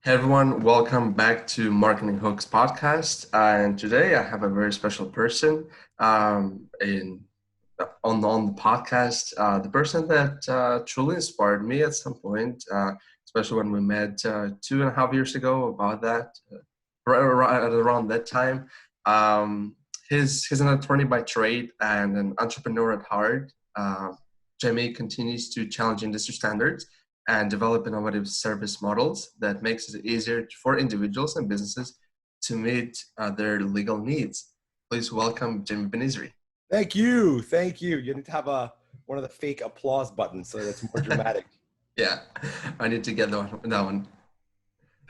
Hey everyone, welcome back to Marketing Hooks podcast. And today I have a very special person in on the podcast. The person that truly inspired me at some point, especially when we met 2.5 years ago. About that, around that time. Um, he's an attorney by trade and an entrepreneur at heart. Jamie continues to challenge industry standards and develop innovative service models that makes it easier for individuals and businesses to meet their legal needs. Please welcome Jimmy Benizri. Thank you. Thank you. You need to have one of the fake applause buttons so that's more dramatic. Yeah, I need to get that one.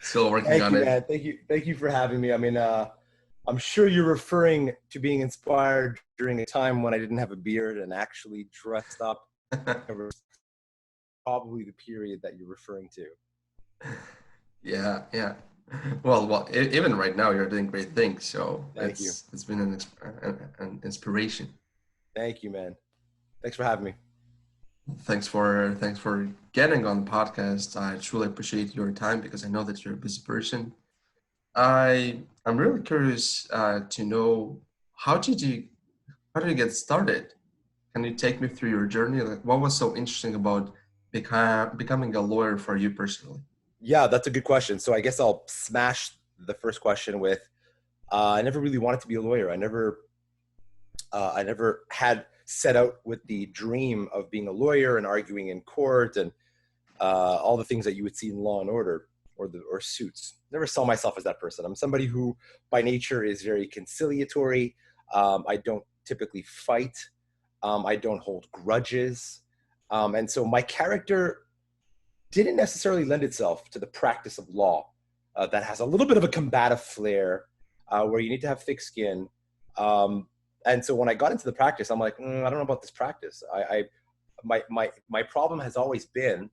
Still working Thank on you, it. man. Thank you. Thank you for having me. I'm sure you're referring to being inspired during a time when I didn't have a beard and actually dressed up. Probably the period that you're referring to. Yeah, yeah. Even right now you're doing great things, so Thank you. it's been an inspiration. Thank you, man. Thanks for having me. Thanks for getting on the podcast. I truly appreciate your time because I know that you're a busy person. I'm really curious to know how did you how did you get started? Can you take me through your journey? Like, what was so interesting about becoming a lawyer for you personally? Yeah, that's a good question. So I guess I'll smash the first question with I never really wanted to be a lawyer. I never had set out with the dream of being a lawyer and arguing in court and all the things that you would see in Law and Order or Suits. Never saw myself as that person. I'm somebody who, by nature, is very conciliatory. I don't typically fight. I don't hold grudges, and so my character didn't necessarily lend itself to the practice of law. That has a little bit of a combative flair, where you need to have thick skin. Um, and so when I got into the practice, I'm like, I don't know about this practice. My problem has always been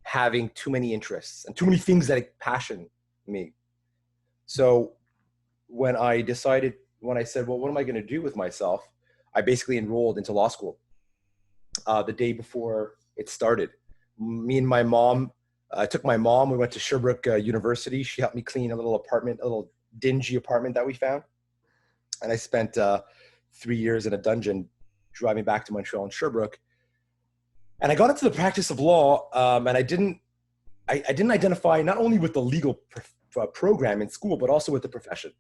having too many interests and too many things that passion me. So when I said, well, what am I going to do with myself? I basically enrolled into law school the day before it started. Me and my mom, I took my mom, we went to Sherbrooke University. She helped me clean a little apartment, a little dingy apartment that we found. And I spent 3 years in a dungeon driving back to Montreal and Sherbrooke. And I got into the practice of law, and I didn't identify not only with the legal program in school, but also with the profession.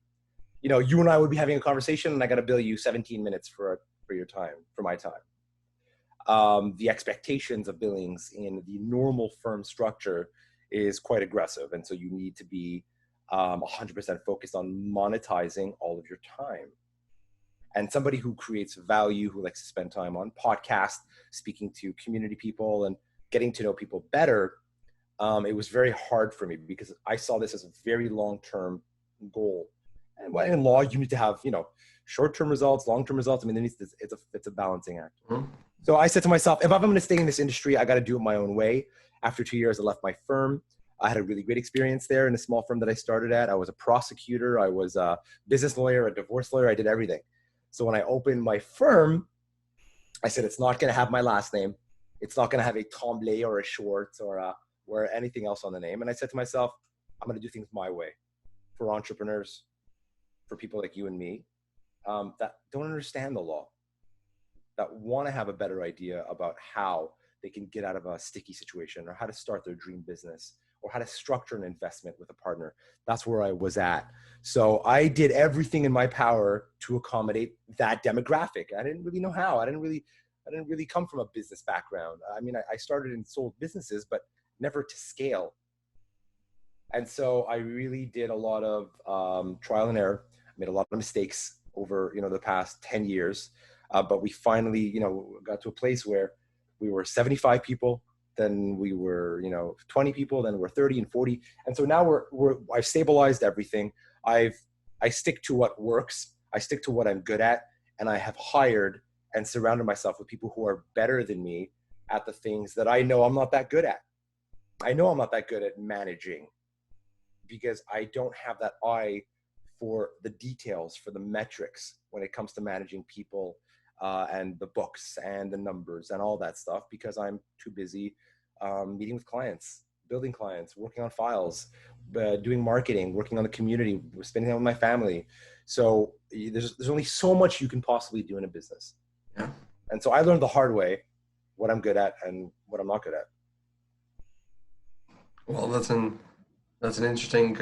You know, you and I would be having a conversation, and I got to bill you 17 minutes for your time, for my time. The expectations of billings in the normal firm structure is quite aggressive, and so you need to be 100% focused on monetizing all of your time. And somebody who creates value, who likes to spend time on podcasts, speaking to community people, and getting to know people better, it was very hard for me because I saw this as a very long-term goal. And in law, you need to have, short-term results, long-term results. I mean, it's a balancing act. Mhm. So I said to myself, if I'm going to stay in this industry, I got to do it my own way. After 2 years, I left my firm. I had a really great experience there in a small firm that I started at. I was a prosecutor. I was a business lawyer, a divorce lawyer. I did everything. So when I opened my firm, I said, it's not going to have my last name. It's not going to have a Tremblay or a Schwartz or anything else on the name. And I said to myself, I'm going to do things my way for entrepreneurs, for people like you and me, that don't understand the law, that want to have a better idea about how they can get out of a sticky situation or how to start their dream business or how to structure an investment with a partner. That's where I was at. So I did everything in my power to accommodate that demographic. I didn't really know how. I didn't really come from a business background. I mean, I started and sold businesses, but never to scale. And so I really did a lot of trial and error. I made a lot of mistakes over, the past 10 years. But we finally, got to a place where we were 75 people, then we were, 20 people, then we're 30 and 40. And so now I've stabilized everything. I stick to what works. I stick to what I'm good at. And I have hired and surrounded myself with people who are better than me at the things that I know I'm not that good at. I know I'm not that good at managing because I don't have that eye for the details, for the metrics when it comes to managing people and the books and the numbers and all that stuff because I'm too busy meeting with clients building clients, working on files, doing marketing, working on the community, spending time with my family. So there's only so much you can possibly do in a business. Yeah. And so I learned the hard way what I'm good at and what I'm not good at. Well, that's an interesting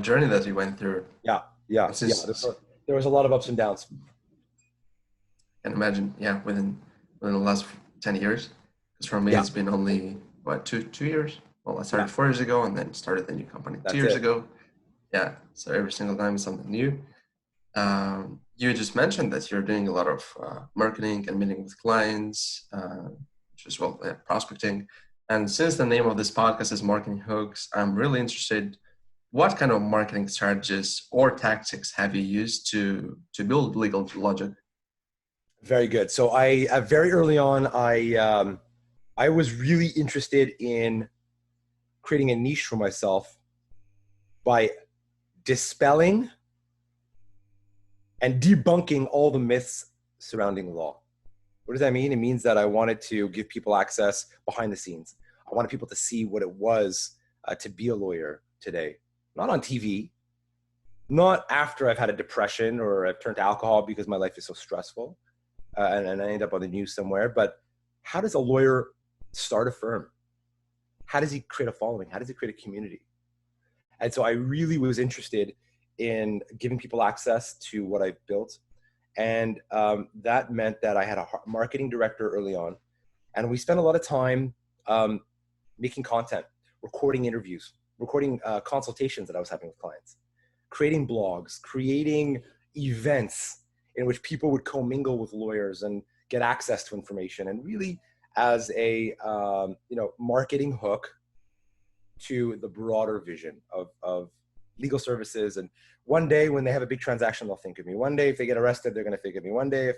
journey that you went through. Yeah, yeah, And yeah. since There was a lot of ups and downs. I can imagine, yeah, within the last 10 years, because for me Yeah, it's been only what two years. Well, I yeah, started 4 years ago and then started the new company two that's years it. ago. Yeah, so every single time is something new. You just mentioned that you're doing a lot of marketing and meeting with clients, which is well, prospecting. And since the name of this podcast is Marketing Hooks, I'm really interested. What kind of marketing strategies or tactics have you used to build legal logic? Very good. So very early on, I was really interested in creating a niche for myself by dispelling and debunking all the myths surrounding law. What does that mean? It means that I wanted to give people access behind the scenes. I wanted people to see what it was to be a lawyer today, not on TV, not after I've had a depression or I've turned to alcohol because my life is so stressful and I end up on the news somewhere. But how does a lawyer start a firm? How does he create a following? How does he create a community? And so I really was interested in giving people access to what I've built. And that meant that I had a marketing director early on. And we spent a lot of time um, making content, recording interviews, recording consultations that I was having with clients, creating blogs, creating events in which people would commingle with lawyers and get access to information, and really as a marketing hook to the broader vision of legal services. And one day when they have a big transaction, they'll think of me. One day if they get arrested, they're going to think of me. One day if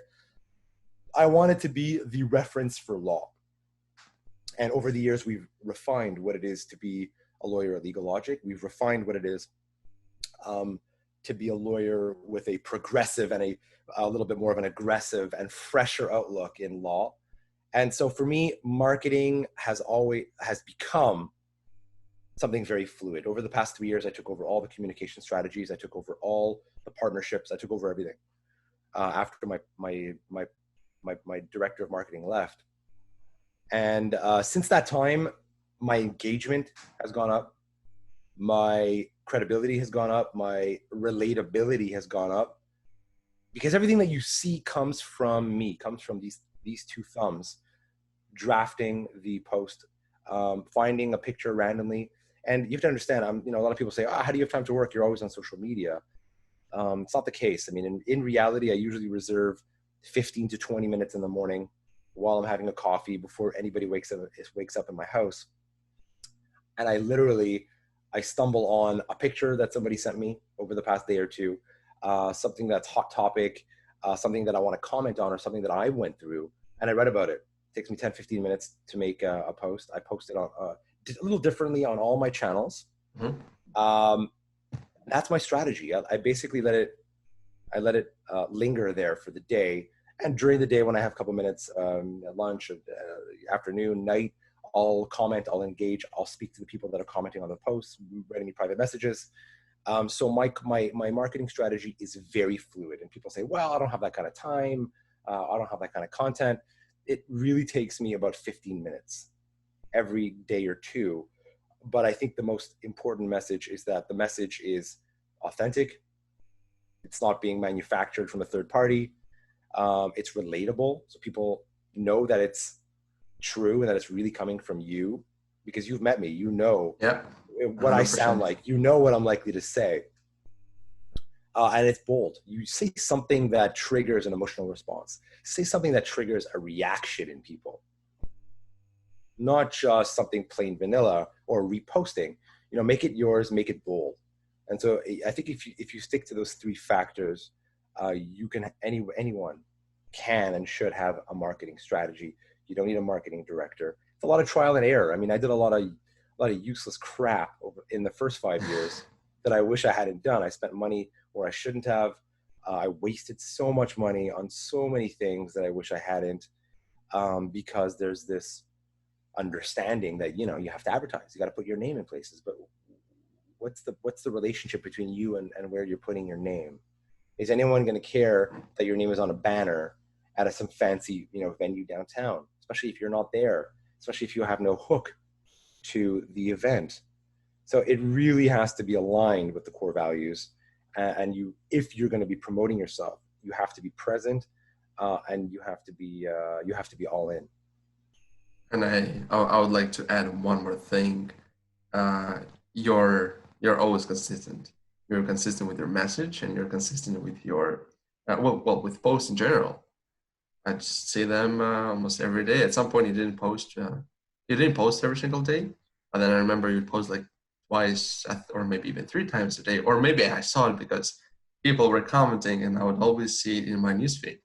I wanted to be the reference for law. And over the years, we've refined what it is to be a lawyer at Legal Logic. We've refined what it is to be a lawyer with a progressive and a little bit more of an aggressive and fresher outlook in law. And so for me, marketing has become something very fluid. Over the past 3 years, I took over all the communication strategies. I took over all the partnerships. I took over everything after my director of marketing left. And since that time, my engagement has gone up. My credibility has gone up. My relatability has gone up. Because everything that you see comes from me, comes from these two thumbs, drafting the post, finding a picture randomly. And you have to understand, a lot of people say, how do you have time to work? You're always on social media. It's not the case. I mean, in reality, I usually reserve 15 to 20 minutes in the morning while I'm having a coffee before anybody wakes up in my house. And I stumble on a picture that somebody sent me over the past day or two, something that's hot topic, something that I want to comment on, or something that I went through, and I read about it. It takes me 10, 15 minutes to make a post. I post it on a little differently on all my channels. Mm-hmm. That's my strategy. I basically let it linger there for the day. And during the day, when I have a couple minutes, at lunch, afternoon, night, I'll comment, I'll engage, I'll speak to the people that are commenting on the posts, writing me private messages. So my marketing strategy is very fluid. And people say, well, I don't have that kind of time. I don't have that kind of content. It really takes me about 15 minutes every day or two. But I think the most important message is that the message is authentic. It's not being manufactured from a third party. It's relatable. So people know that it's true and that it's really coming from you, because you've met me. You know Yep. what I sound 100%. like. You know what I'm likely to say. And it's bold. You say something that triggers an emotional response. Say something that triggers a reaction in people. Not just something plain vanilla or reposting. Make it yours, make it bold. And so I think if you stick to those three factors, anyone can and should have a marketing strategy. You don't need a marketing director. It's a lot of trial and error. I mean, I did a lot of useless crap in the first 5 years that I wish I hadn't done. I spent money where I shouldn't have. I wasted so much money on so many things that I wish I hadn't, because there's this understanding that, you know, you have to advertise, you got to put your name in places, but what's the relationship between you and where you're putting your name? Is anyone going to care that your name is on a banner at some fancy, you know, venue downtown, especially if you're not there, especially if you have no hook to the event? So it really has to be aligned with the core values. And you, if you're going to be promoting yourself, you have to be present, and you have to be all in. And I would like to add one more thing. Uh, you're always consistent. You're consistent with your message, and you're consistent with your with posts in general. I just see them almost every day. At some point, you didn't post. You didn't post every single day, but then I remember you post like twice, or maybe even three times a day. Or maybe I saw it because people were commenting, and I would always see it in my newsfeed,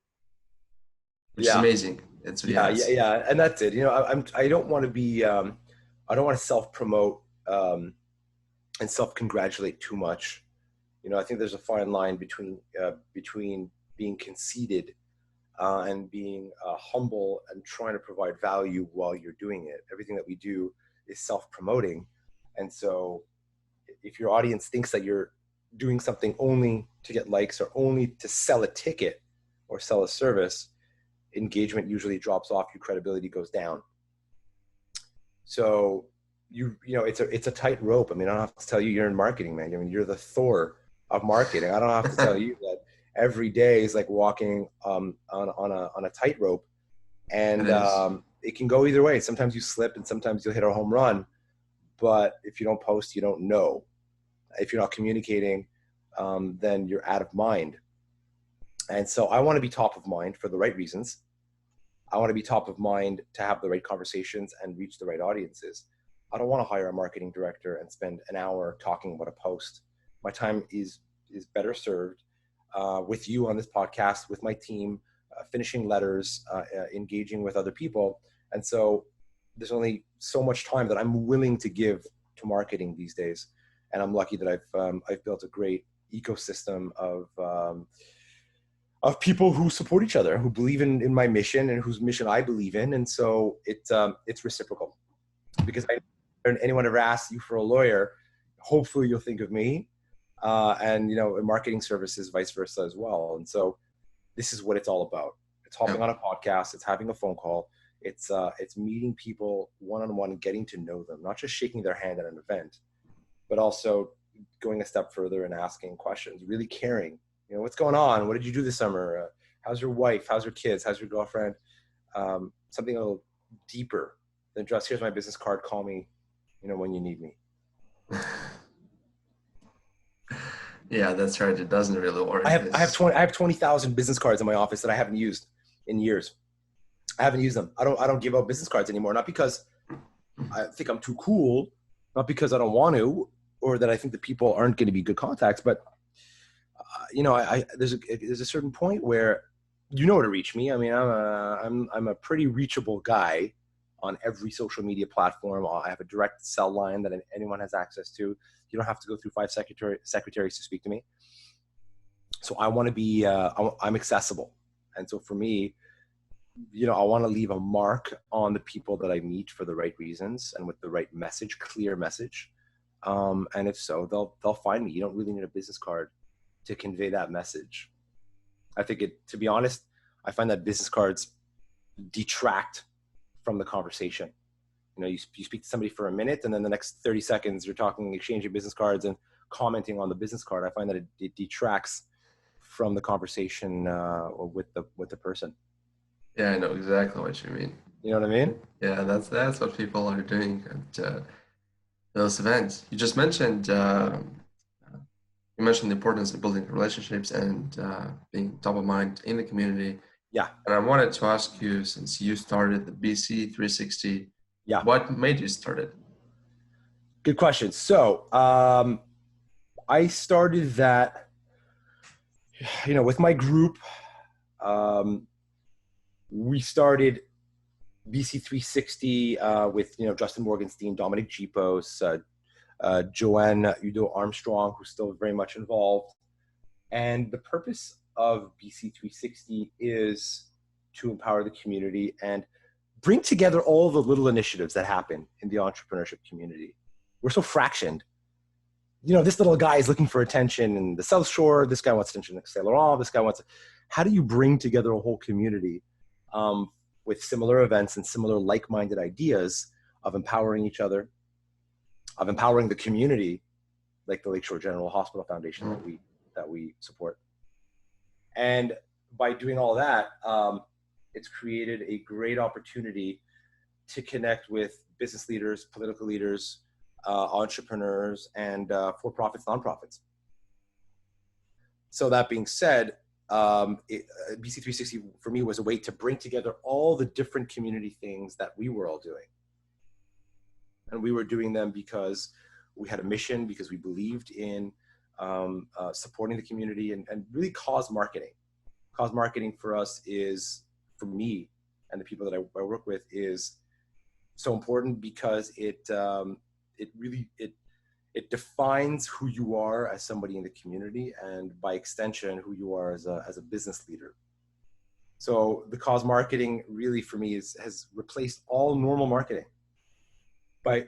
which is Yeah, amazing. It's yeah, yeah, yeah, it's yeah. And that's it. You know, I don't want to be, I don't want to self promote, and self congratulate too much. You know, I think there's a fine line between being conceited, and being humble and trying to provide value while you're doing it. Everything that we do is self-promoting. And so if your audience thinks that you're doing something only to get likes or only to sell a ticket or sell a service, engagement usually drops off, your credibility goes down. So you know, it's a tight rope. I mean, I don't have to tell you, you're in marketing, man. I mean, you're the Thor of marketing. I don't have to tell you that every day is like walking on a tightrope, it and is. it can go either way. Sometimes you slip, and sometimes you'll hit a home run. But if you don't post, you don't know. If you're not communicating, then you're out of mind. And so I want to be top of mind for the right reasons. I want to be top of mind to have the right conversations and reach the right audiences. I don't want to hire a marketing director and spend an hour talking about a post. My time is better served with you on this podcast, with my team, finishing letters, engaging with other people. And so there's only so much time that I'm willing to give to marketing these days. And I'm lucky that I've built a great ecosystem of people who support each other, who believe in my mission and whose mission I believe in. And so it's reciprocal, because anyone ever asks you for a lawyer, hopefully you'll think of me, and, you know, in marketing services, vice versa as well. And so this is what it's all about. It's Yeah. hopping on a podcast. It's having a phone call. It's meeting people one-on-one, getting to know them, not just shaking their hand at an event, but also going a step further and asking questions, really caring. You know, what's going on? What did you do this summer? How's your wife? How's your kids? How's your girlfriend? Something a little deeper than just, here's my business card. Call me, you know, when you need me. Yeah, that's right. It doesn't really I work. have I have It's 20,000 business cards in my office that I haven't used in years. I haven't used them. I don't give out business cards anymore. Not because I think I'm too cool, not because I don't want to, or that I think that people aren't going to be good contacts, but you know, there's a certain point where you know where to reach me. I mean, I'm a pretty reachable guy on every social media platform. I have a direct cell line that anyone has access to. You don't have to go through five secretaries to speak to me. So I want to be, I'm accessible. And so for me, you know, I want to leave a mark on the people that I meet for the right reasons and with the right message, clear message. And if so, they'll find me. You don't really need a business card to convey that message. I think to be honest, I find that business cards detract from the conversation. You know, you speak to somebody for a minute, and then the next 30 seconds you're talking, exchanging business cards and commenting on the business card. I find that it detracts from the conversation with the person. yeah, I know exactly what you mean. You know what I mean? Yeah, that's what people are doing at those events. You mentioned the importance of building relationships and being top of mind in the community. Yeah, And I wanted to ask you, since you started the BC 360, yeah. what made you start it? Good question. So I started that, you know, with my group. Um, we started BC 360 with, you know, Justin Morgenstein, Dominic Gipos, Joanne Udo Armstrong, who's still very much involved. And the purpose of BC 360 is to empower the community and bring together all the little initiatives that happen in the entrepreneurship community. We're so fractioned. This little guy is looking for attention in the South Shore. This guy wants attention in Saint Laurent. This guy wants. How do you bring together a whole community with similar events and similar like-minded ideas of empowering each other, of empowering the community, like the Lakeshore General Hospital Foundation that we support. And by doing all that, it's created a great opportunity to connect with business leaders, political leaders, entrepreneurs, and for-profits, nonprofits. So that being said, BC360 for me was a way to bring together all the different community things that we were all doing. And we were doing them because we had a mission, because we believed in supporting the community and really cause marketing. Cause marketing for us is, for me and the people that I work with, is so important because it defines who you are as somebody in the community, and by extension, who you are as a business leader. So the cause marketing really for me has replaced all normal marketing. By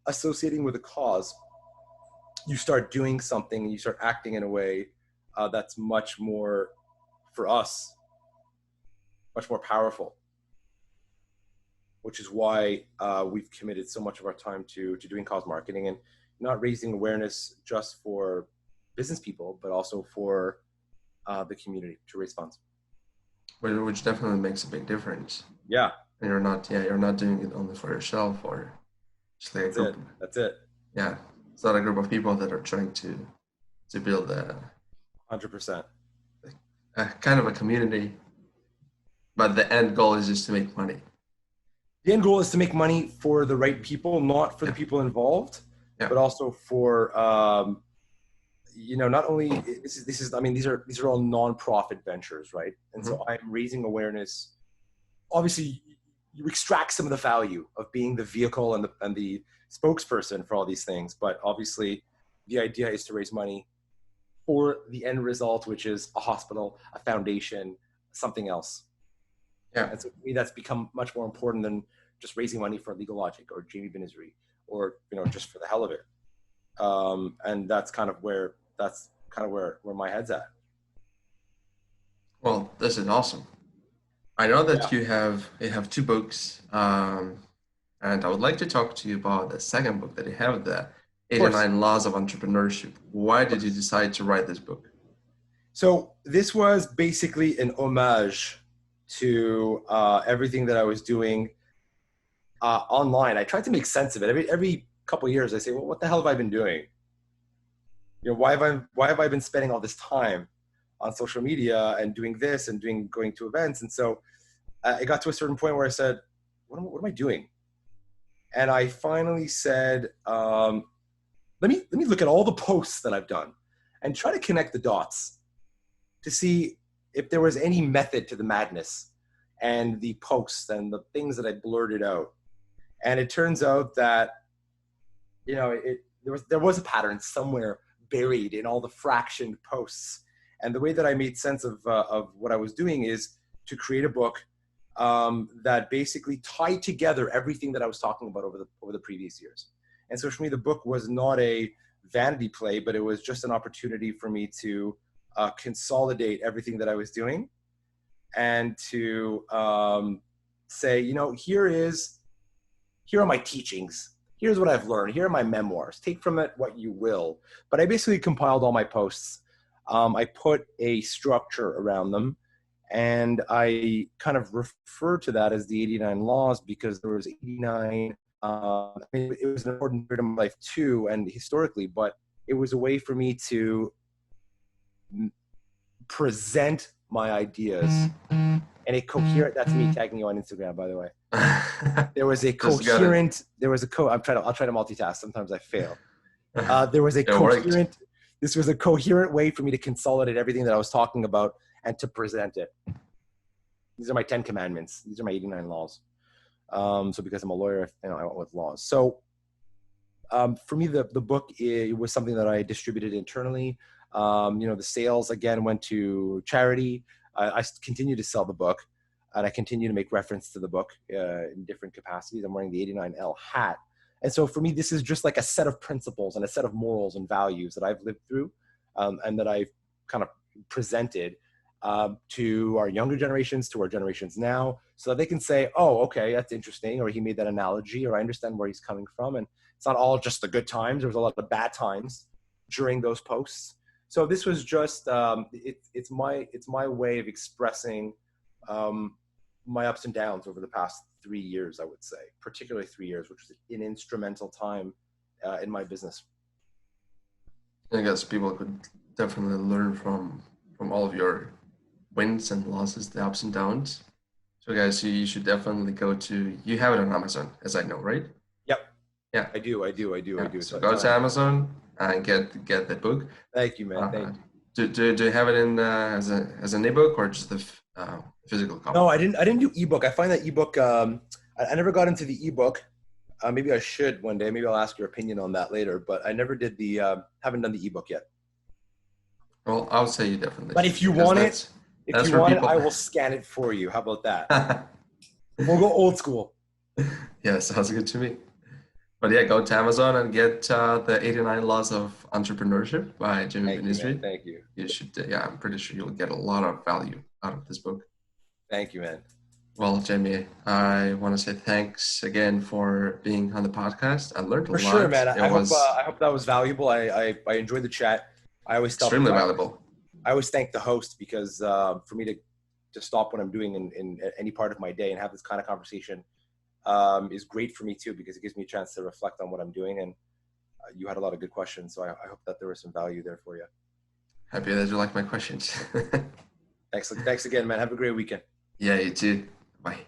associating with a cause, you start doing something and you start acting in a way that's much more, for us, much more powerful, which is why we've committed so much of our time to doing cause marketing and not raising awareness just for business people, but also for the community, to raise funds. Which definitely makes a big difference. Yeah. And you're not doing it only for yourself or just like a group. That's it. Yeah. It's not a group of people that are trying to build 100%. A kind of a community, but the end goal is just to make money. The end goal is to make money for the right people, not for the people involved, but also for not only this is I mean these are all non-profit ventures, right? And so I'm raising awareness. Obviously, you extract some of the value of being the vehicle and the spokesperson for all these things, but obviously the idea is to raise money for the end result, which is a hospital, a foundation, something else. Yeah. And so to me, that's become much more important than just raising money for Legal Logic or Jamie Benizri or just for the hell of it. And that's kind of where my head's at. Well, this is awesome. I know that you have 2 books, and I would like to talk to you about the second book that you have, the 89 Laws of Entrepreneurship. Why did you decide to write this book? So this was basically an homage to everything that I was doing online. I tried to make sense of it. Every couple of years, I say, well, what the hell have I been doing? Why have I been spending all this time on social media and doing this and going to events? And so it got to a certain point where I said, what am I doing? And I finally said, let me look at all the posts that I've done and try to connect the dots to see if there was any method to the madness and the posts and the things that I blurted out. And it turns out that, there was a pattern somewhere buried in all the fractioned posts. And the way that I made sense of what I was doing is to create a book that basically tied together everything that I was talking about over the previous years. And so for me, the book was not a vanity play, but it was just an opportunity for me to consolidate everything that I was doing and to say, here are my teachings. Here's what I've learned. Here are my memoirs. Take from it what you will. But I basically compiled all my posts. I put a structure around them, and I kind of refer to that as the 89 laws because there was 89. It was an important part of my life too, and historically, but it was a way for me to present my ideas in a coherent. That's me tagging you on Instagram, by the way. There was a coherent. I'll try to multitask. Sometimes I fail. There was a coherent. This was a coherent way for me to consolidate everything that I was talking about and to present it. These are my 10 commandments. These are my 89 laws. So because I'm a lawyer, I went with laws. So for me, the book, it was something that I distributed internally. The sales again went to charity. I continue to sell the book. and I continue to make reference to the book in different capacities. I'm wearing the 89L hat. And so for me, this is just like a set of principles and a set of morals and values that I've lived through and that I've kind of presented to our younger generations, to our generations now, so that they can say, oh, okay, that's interesting, or he made that analogy, or I understand where he's coming from. And it's not all just the good times. There was a lot of bad times during those posts. So this was just, it's my way of expressing my ups and downs over the past 3 years, I would say, particularly 3 years, which was an instrumental time in my business. I guess people could definitely learn from all of your wins and losses, the ups and downs. So guys, you should definitely go to, you have it on Amazon, as I know, right? Yep. Yeah. I do. Yeah. It's So go to Amazon and get the book. Thank you, man. Thank you. Do you have it in as an ebook or just the physical copy? No, I didn't do ebook. I find that ebook. I never got into the ebook. Maybe I should one day. Maybe I'll ask your opinion on that later. But I never did haven't done the ebook yet. Well, I would say you definitely. But if you want it, I will scan it for you. How about that? We'll go old school. Yeah, sounds good to me. But yeah, go to Amazon and get the 89 Laws of Entrepreneurship by Jimmy Benizri. Thank you. You should, yeah, I'm pretty sure you'll get a lot of value out of this book. Thank you, man. Well, Jamie, I want to say thanks again for being on the podcast. I learned a lot. For sure, man. I hope that was valuable. I enjoyed the chat. I always extremely valuable. I always thank the host because for me to stop what I'm doing in any part of my day and have this kind of conversation is great for me too, because it gives me a chance to reflect on what I'm doing. And you had a lot of good questions, so I hope that there was some value there for you. Happy that you like my questions. Thanks again, man. Have a great weekend. Yeah, you too. Bye.